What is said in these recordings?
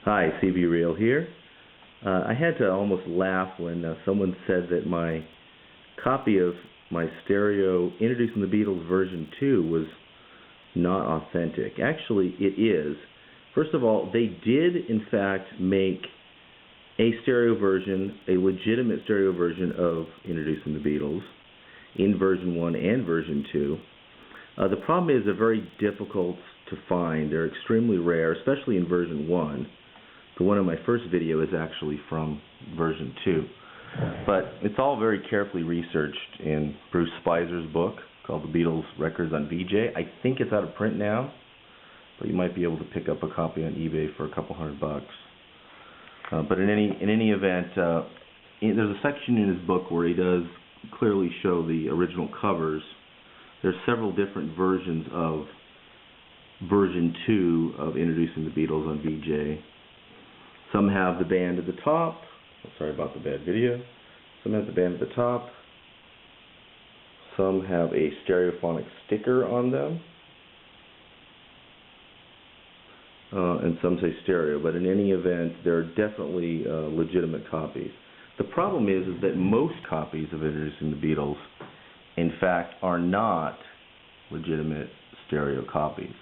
Hi, CB Real here. I had to almost laugh when someone said that my copy of my stereo Introducing the Beatles version 2 was not authentic. Actually, it is. First of all, they did in fact make a stereo version, a legitimate stereo version of Introducing the Beatles in version 1 and version 2. The problem is they're very difficult to find. They're extremely rare, especially in version 1. The one in my first video is actually from version 2. But it's all very carefully researched in Bruce Spizer's book called The Beatles Records on VJ. I think it's out of print now, but you might be able to pick up a copy on eBay for a couple $100. But in any event, there's a section in his book where he does clearly show the original covers. There's several different versions of version 2 of Introducing the Beatles on VJ. Some have the band at the top. Sorry about the bad video. Some have the band at the top. Some have a stereophonic sticker on them. And some say stereo, but in any event, they're definitely legitimate copies. The problem is that most copies of Introducing the Beatles, in fact, are not legitimate stereo copies.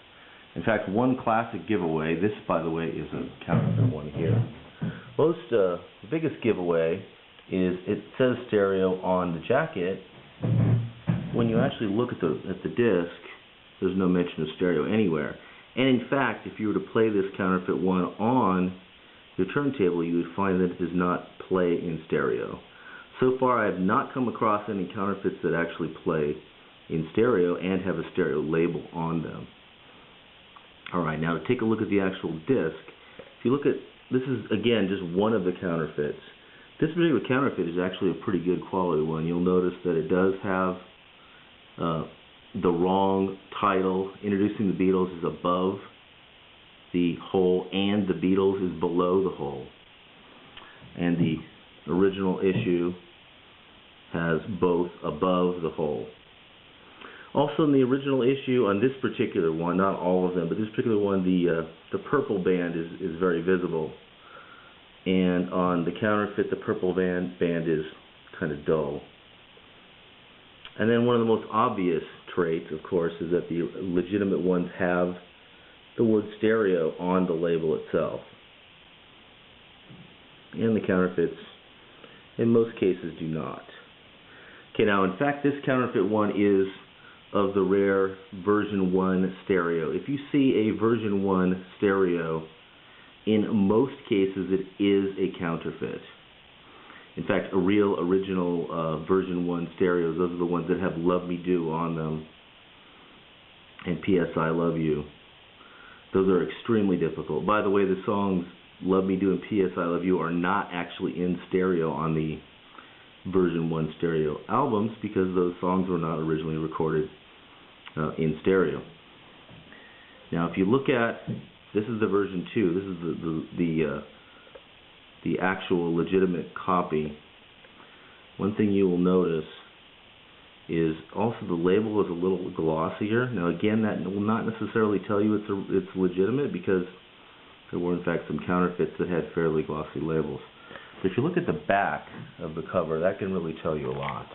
In fact, one classic giveaway, this by the way is a counterfeit one here. The biggest giveaway is it says stereo on the jacket. When you actually look at the disc, there's no mention of stereo anywhere. And in fact, if you were to play this counterfeit one on your turntable, you would find that it does not play in stereo. So far, I have not come across any counterfeits that actually play in stereo and have a stereo label on them. Alright, now to take a look at the actual disc, if you look at, this is again just one of the counterfeits. This particular counterfeit is actually a pretty good quality one. You'll notice that it does have the wrong title. Introducing the Beatles is above the hole and the Beatles is below the hole. And the original issue has both above the hole. Also in the original issue, on this particular one, not all of them, but this particular one, the purple band is very visible. And on the counterfeit, the purple band is kind of dull. And then one of the most obvious traits, of course, is that the legitimate ones have the word stereo on the label itself. And the counterfeits, in most cases, do not. Okay, now in fact, this counterfeit one is of the rare version 1 stereo. If you see a version 1 stereo, in most cases it is a counterfeit. In fact, a real original version 1 stereos, those are the ones that have Love Me Do on them and P.S. I Love You. Those are extremely difficult. By the way, the songs Love Me Do and P.S. I Love You are not actually in stereo on the version 1 stereo albums because those songs were not originally recorded in stereo. Now if you look at, this is the version 2, this is the actual legitimate copy. One thing you will notice is also the label is a little glossier. Now again, that will not necessarily tell you it's legitimate because there were in fact some counterfeits that had fairly glossy labels. But if you look at the back of the cover, that can really tell you a lot.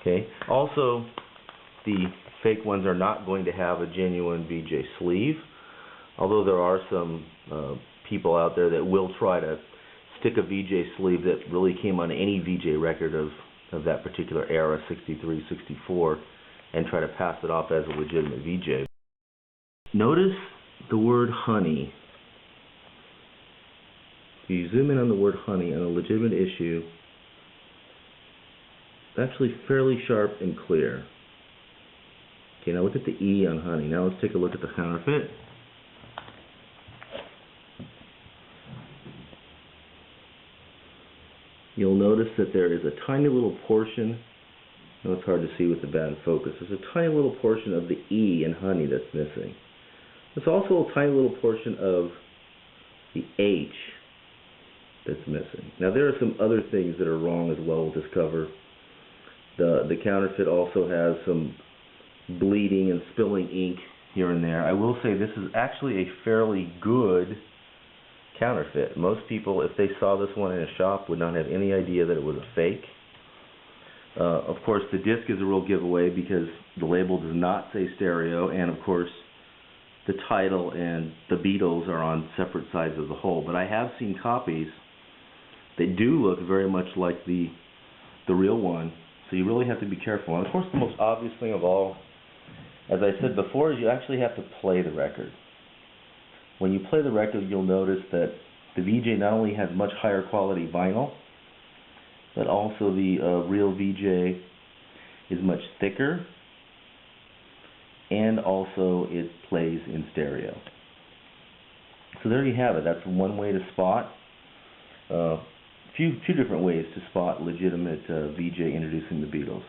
Okay. Also, the fake ones are not going to have a genuine VJ sleeve, although there are some people out there that will try to stick a VJ sleeve that really came on any VJ record of that particular era, 63, 64, and try to pass it off as a legitimate VJ. Notice the word honey. If you zoom in on the word honey on a legitimate issue, it's actually fairly sharp and clear. Okay, now look at the E on honey. Now let's take a look at the counterfeit. You'll notice that there is a tiny little portion, I know it's hard to see with the bad focus, there's a tiny little portion of the E in honey that's missing. There's also a tiny little portion of the H that's missing. Now there are some other things that are wrong as well with this cover. The counterfeit also has some bleeding and spilling ink here and there. I will say this is actually a fairly good Counterfeit. Most people, if they saw this one in a shop, would not have any idea that it was a fake. Of course, the disc is a real giveaway because the label does not say stereo, and of course, the title and the Beatles are on separate sides of the whole. But I have seen copies that do look very much like the real one, so you really have to be careful. And of course, the most obvious thing of all, as I said before, is you actually have to play the record. When you play the record, you'll notice that the VJ not only has much higher quality vinyl, but also the real VJ is much thicker, and also it plays in stereo. So there you have it. That's one way to spot. Two different ways to spot legitimate VJ introducing the Beatles.